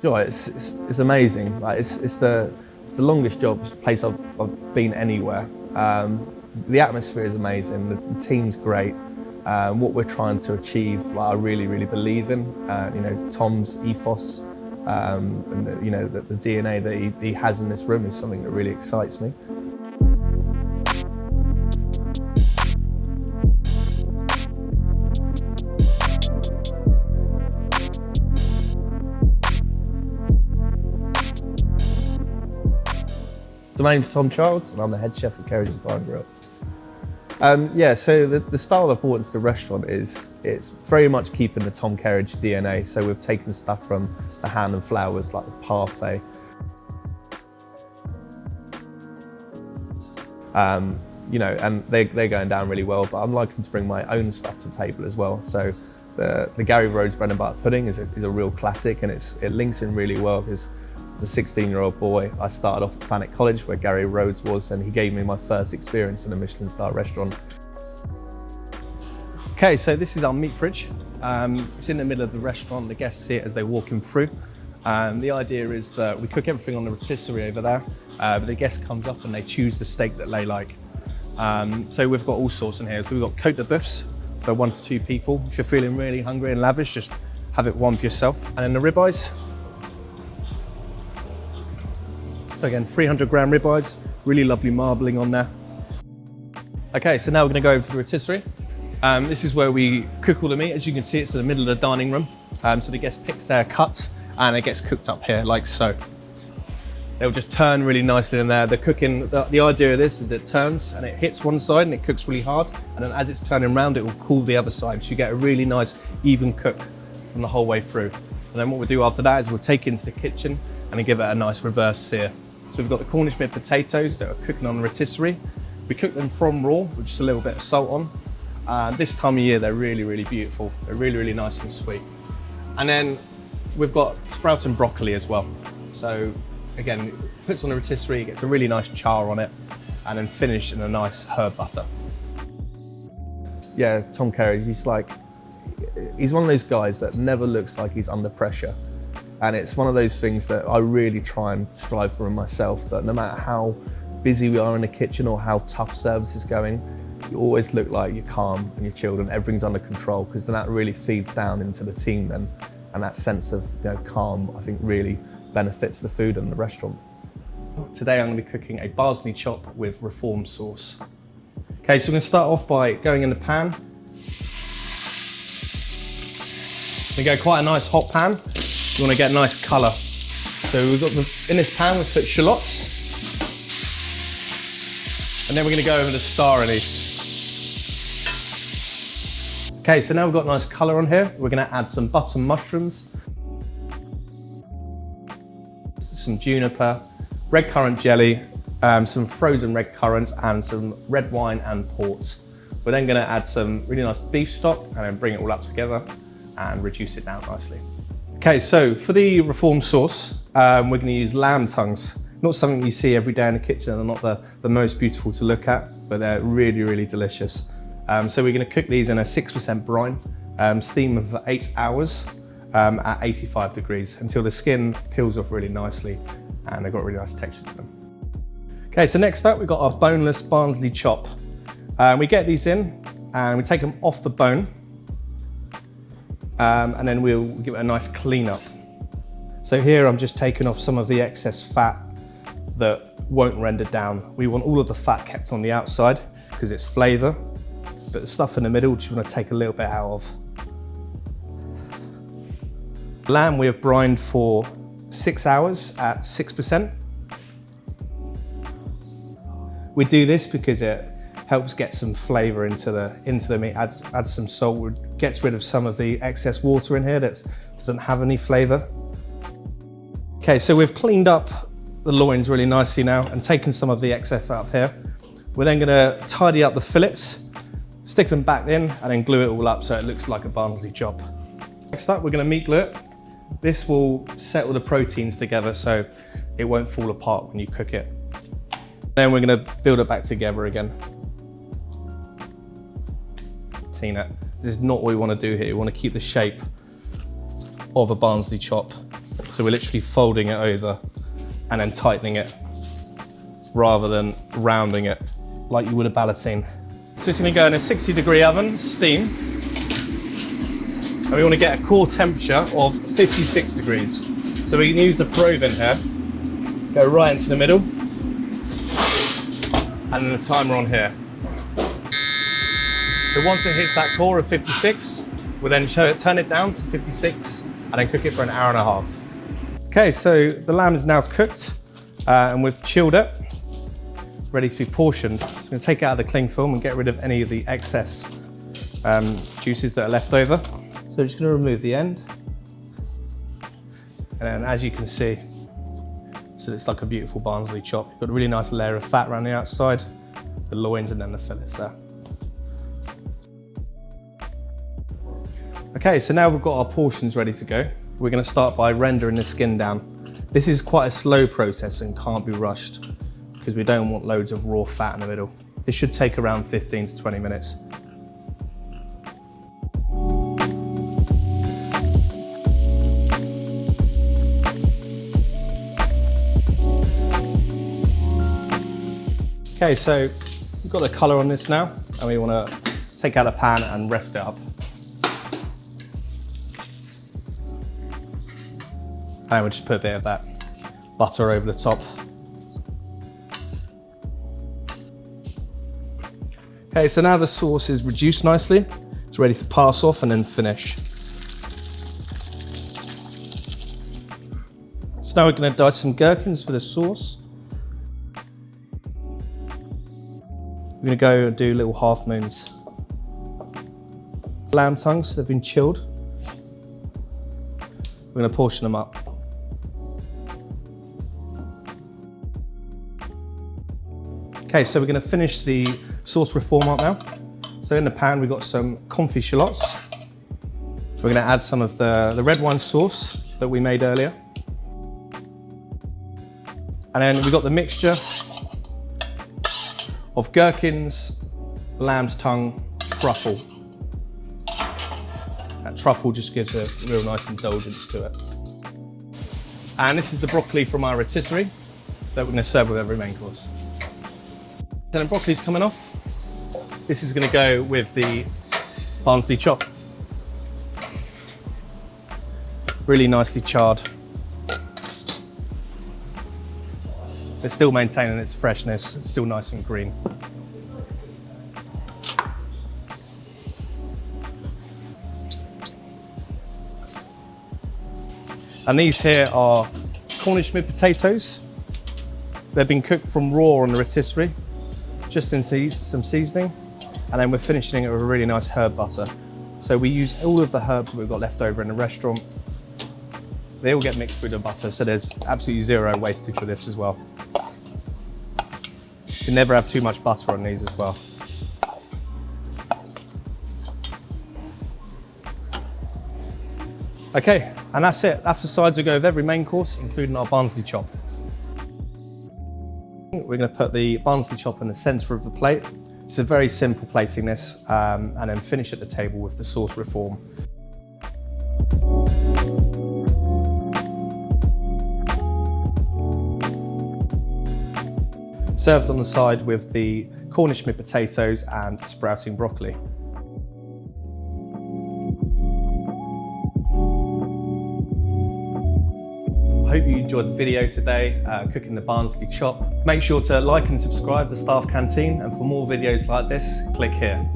you know, it's amazing. Like it's the longest place I've been anywhere. The atmosphere is amazing. The team's great. What we're trying to achieve, like, I really believe in. You know, Tom's ethos and you know the DNA that he has in this room is something that really excites me. So my name's Tom Childs and I'm the head chef at Kerridge's Bar and Grill. Yeah, so the style I've brought into the restaurant it's very much keeping the Tom Kerridge DNA. So we've taken stuff from the hand and flowers like the parfait. You know, and they're going down really well, but I'm liking to bring my own stuff to the table as well. So the Gary Rhodes bread and butter pudding is a real classic, and it links in really well because as a 16-year-old boy, I started off at Thanet College where Gary Rhodes was, and he gave me my first experience in a Michelin star restaurant. Okay, so this is our meat fridge. It's in the middle of the restaurant. The guests see it as they walk in through. The idea is that we cook everything on the rotisserie over there, but the guest comes up and they choose the steak that they like. So we've got all sorts in here. So we've got Côte de Boeufs for 1 to 2 people. If you're feeling really hungry and lavish, just have it one for yourself. And then the ribeyes. So again, 300 gram ribeyes, really lovely marbling on there. Okay, so now we're gonna go over to the rotisserie. This is where we cook all the meat. As you can see, it's in the middle of the dining room. So the guest picks their cuts and it gets cooked up here like so. They'll just turn really nicely in there. The cooking, the idea of this is it turns and it hits one side and it cooks really hard. And then as it's turning around, it will cool the other side. So you get a really nice, even cook from the whole way through. And then what we'll do after that is we'll take it into the kitchen and then give it a nice reverse sear. So we've got the Cornish mid potatoes that are cooking on the rotisserie. We cook them from raw with just a little bit of salt on. This time of year, they're really beautiful. They're really nice and sweet. And then we've got sprouting broccoli as well. So again, it puts on the rotisserie, gets a really nice char on it, and then finished in a nice herb butter. Yeah, Tom Kerridge, he's one of those guys that never looks like he's under pressure. And it's one of those things that I really try and strive for in myself, that no matter how busy we are in the kitchen or how tough service is going, you always look like you're calm and you're chilled and everything's under control, because then that really feeds down into the team then. And that sense of, you know, calm, I think, really benefits the food in the restaurant. Today I'm going to be cooking a Barnsley chop with reform sauce. Okay, so we're going to start off by going in the pan. We go quite a nice hot pan. You want to get a nice colour. So we've got in this pan we've put shallots. And then we're going to go over the star anise. Okay, so now we've got a nice colour on here. We're going to add some button mushrooms, some juniper, red currant jelly, some frozen red currants, and some red wine and port. We're then going to add some really nice beef stock and then bring it all up together and reduce it down nicely. Okay, so for the reform sauce, we're going to use lamb tongues. Not something you see every day in the kitchen. They're not the most beautiful to look at, but they're really delicious. So we're going to cook these in a 6% brine, steam them for 8 hours at 85 degrees until the skin peels off really nicely and they've got a really nice texture to them. Okay, so next up we've got our boneless Barnsley chop. We get these in and we take them off the bone. And then we'll give it a nice clean up. So here I'm just taking off some of the excess fat that won't render down. We want all of the fat kept on the outside because it's flavour, but the stuff in the middle just want to take a little bit out of. Lamb we have brined for 6 hours at 6%. We do this because it helps get some flavour into the meat, adds some salt, gets rid of some of the excess water in here that doesn't have any flavour. Okay, so we've cleaned up the loins really nicely now and taken some of the excess out of here. We're then going to tidy up the fillets, stick them back in and then glue it all up so it looks like a Barnsley chop. Next up, we're going to meat glue it. This will settle the proteins together so it won't fall apart when you cook it. Then we're going to build it back together again. This is not what we want to do here. We want to keep the shape of a Barnsley chop. So we're literally folding it over and then tightening it rather than rounding it like you would a ballotine. So it's going to go in a 60-degree oven, steam. And we want to get a core temperature of 56 degrees. So we can use the probe in here, go right into the middle, and then the timer on here. So once it hits that core of 56, we'll then turn it down to 56 and then cook it for an hour and a half. Okay, so the lamb is now cooked and we've chilled it, ready to be portioned. So I'm going to take it out of the cling film and get rid of any of the excess juices that are left over. So I'm just going to remove the end. And then as you can see, so it's like a beautiful Barnsley chop. You've got a really nice layer of fat around the outside, the loins and then the fillets there. Okay, so now we've got our portions ready to go. We're going to start by rendering the skin down. This is quite a slow process and can't be rushed because we don't want loads of raw fat in the middle. This should take around 15 to 20 minutes. Okay, so we've got the colour on this now and we want to take out the pan and rest it up. And we'll just put a bit of that butter over the top. Okay, so now the sauce is reduced nicely. It's ready to pass off and then finish. So now we're going to dice some gherkins for the sauce. We're going to go and do little half moons. Lamb tongues, they've been chilled. We're going to portion them up. Okay, so we're going to finish the sauce reform up now. So in the pan we've got some confit shallots. We're going to add some of the red wine sauce that we made earlier. And then we've got the mixture of gherkins, lamb's tongue, truffle. That truffle just gives a real nice indulgence to it. And this is the broccoli from our rotisserie that we're going to serve with every main course. So then broccoli's coming off. This is going to go with the Barnsley chop. Really nicely charred. It's still maintaining its freshness, it's still nice and green. And these here are Cornish mid potatoes. They've been cooked from raw on the rotisserie, just in some seasoning, and then we're finishing it with a really nice herb butter. So we use all of the herbs that we've got left over in the restaurant. They all get mixed with the butter, so there's absolutely zero wastage for this as well. You can never have too much butter on these as well. Okay, and that's it. That's the sides we go with every main course, including our Barnsley chop. We're going to put the Barnsley chop in the centre of the plate. It's a very simple plating this, and then finish at the table with the sauce reform. Served on the side with the Cornish mid potatoes and sprouting broccoli. I hope you enjoyed the video today, cooking the Barnsley chop. Make sure to like and subscribe to Staff Canteen, and for more videos like this, click here.